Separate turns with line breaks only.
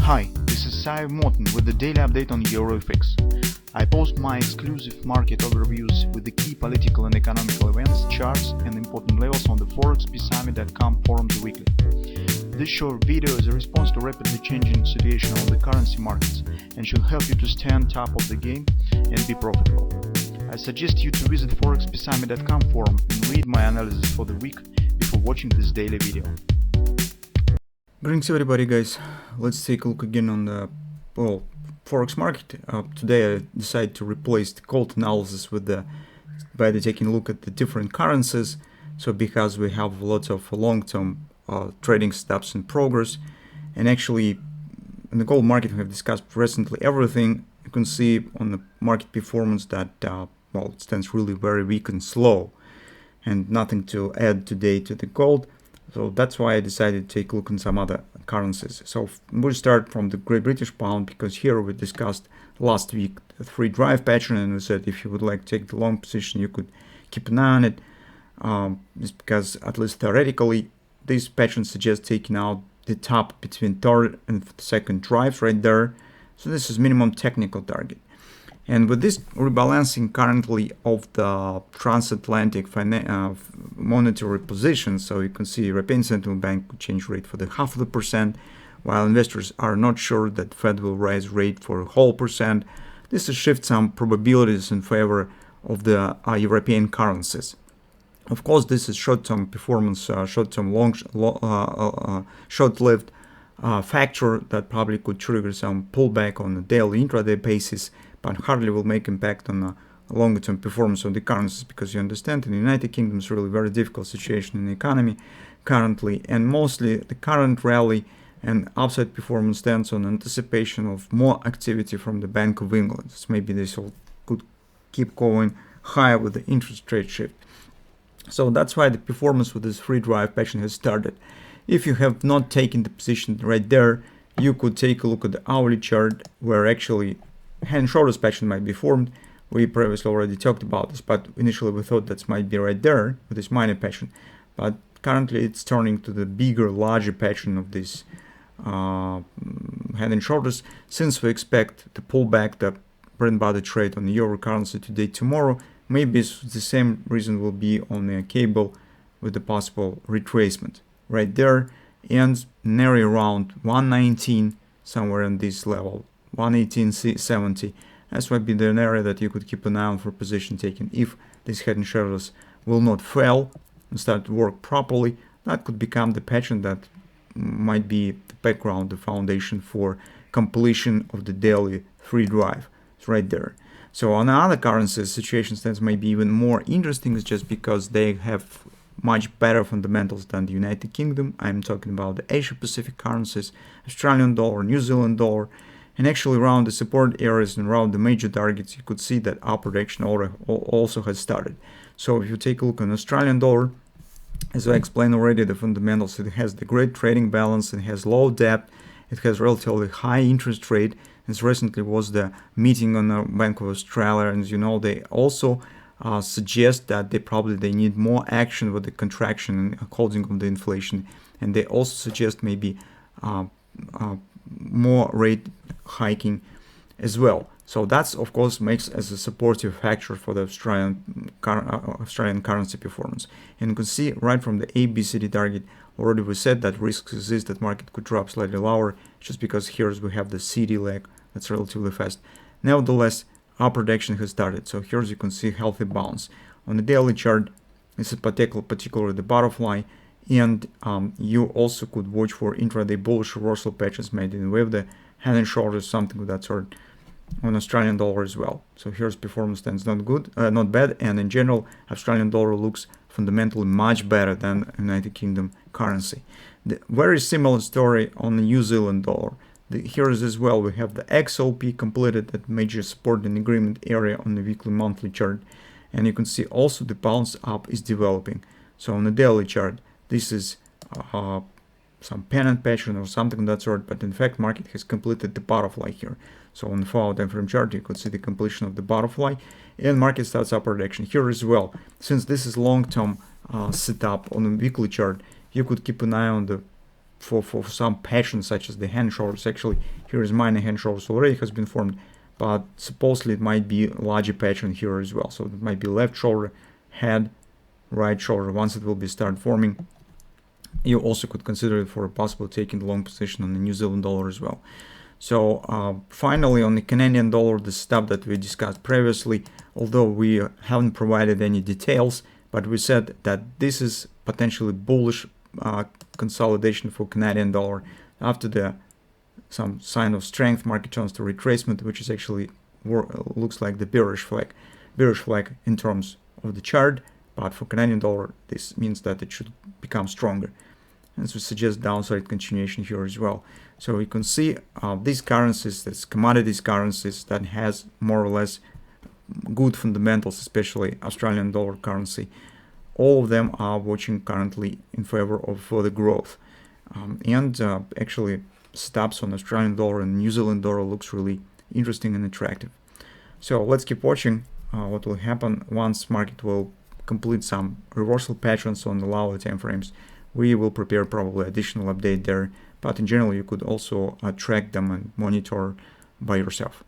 Hi, this is Sive Morten with the daily update on EuroFX. I post my exclusive market overviews with the key political and economical events, charts and important levels on the ForexPeaceArmy.com forums weekly. This short video is a response to rapidly changing situation on the currency markets and should help you to stay on top of the game and be profitable. I suggest you to visit ForexPeaceArmy.com forum and read my analysis for the week before watching this daily video.
Greetings everybody, guys. Let's take a look again on the Forex market. Today I decided to replace the gold analysis with by taking a look at the different currencies. So because we have lots of long-term trading steps in progress, and actually in the gold market we have discussed recently everything. You can see on the market performance that it stands really very weak and slow, and nothing to add today to the gold. So that's why I decided to take a look at some other currencies. So we'll start from the Great British Pound, because here we discussed last week the three drive pattern, and we said if you would like to take the long position, you could keep an eye on it. Just because, at least theoretically, this pattern suggests taking out the top between third and second drives right there. So this is minimum technical target. And with this rebalancing currently of the transatlantic monetary position, so you can see European Central Bank could change rate for the 0.5%, while investors are not sure that Fed will raise rate for a whole percent. This will shift some probabilities in favor of the European currencies. Of course, this is short-term performance, short-term short-lived factor that probably could trigger some pullback on a daily intraday basis, but hardly will make impact on the longer-term performance of the currencies, because you understand in the United Kingdom is really very difficult situation in the economy currently, and mostly the current rally and upside performance stands on anticipation of more activity from the Bank of England. So maybe this could keep going higher with the interest rate shift. So that's why the performance with this free drive pattern has started. If you have not taken the position right there, you could take a look at the hourly chart, where actually hand shoulders pattern might be formed. We previously already talked about this, but initially we thought that might be right there with this minor pattern, but currently it's turning to the bigger, larger pattern of this hand and shoulders, since we expect the pullback, the bread and butter trade on the euro currency today, tomorrow. Maybe the same reason will be on the cable with the possible retracement right there, and nearly around 119, somewhere in this level, 118.70. That's might be the area that you could keep an eye on for position taking. If these head and shoulders will not fail and start to work properly, that could become the pattern that might be the background, the foundation for completion of the daily free drive. It's right there. So on other currencies, situation stands maybe even more interesting, just because they have much better fundamentals than the United Kingdom. I'm talking about the Asia Pacific currencies, Australian dollar, New Zealand dollar, and actually around the support areas and around the major targets, you could see that upward direction also has started. So if you take a look on Australian dollar, as I explained already, the fundamentals, it has the great trading balance, it has low debt, it has relatively high interest rate. As recently was the meeting on the Bank of Australia, and they also suggest that they need more action with the contraction and holding of the inflation, and they also suggest maybe more rate hiking as well. So that's of course makes as a supportive factor for the Australian currency performance. And you can see right from the ABCD target, already we said that risks exist that market could drop slightly lower, just because here we have the CD leg that's relatively fast. Nevertheless, upward action has started. So here you can see healthy bounce. On the daily chart, this is particularly the butterfly, and you also could watch for intraday bullish reversal patterns made in with the hand and shoulders, something of that sort on Australian dollar as well. So here's performance stands not bad, and in general, Australian dollar looks fundamentally much better than United Kingdom currency. The very similar story on the New Zealand dollar. Here is as well, we have the XLP completed at major support and agreement area on the weekly monthly chart, and you can see also the bounce up is developing. So on the daily chart, this is some pennant pattern or something of that sort, but in fact market has completed the butterfly here. So on the 4-hour time frame chart, you could see the completion of the butterfly, and market starts upward action here as well. Since this is long-term setup on the weekly chart, you could keep an eye on the for some patterns such as the hand shoulders. Actually, here is minor hand shoulders already has been formed, but supposedly it might be a larger pattern here as well. So it might be left shoulder, head, right shoulder. Once it will be start forming, you also could consider it for a possible taking the long position on the New Zealand dollar as well. So finally, on the Canadian dollar, the stuff that we discussed previously, although we haven't provided any details, but we said that this is potentially bullish consolidation for Canadian dollar after some sign of strength, market chance to retracement, which is actually looks like the bearish flag in terms of the chart. But for Canadian dollar, this means that it should become stronger, and so suggest downside continuation here as well. So we can see these currencies, these commodities currencies that has more or less good fundamentals, especially Australian dollar currency. All of them are watching currently in favor of further growth, and actually stops on Australian dollar and New Zealand dollar looks really interesting and attractive. So let's keep watching what will happen once market will complete some reversal patterns on the lower time frames. We will prepare probably additional update there, but in general you could also track them and monitor by yourself.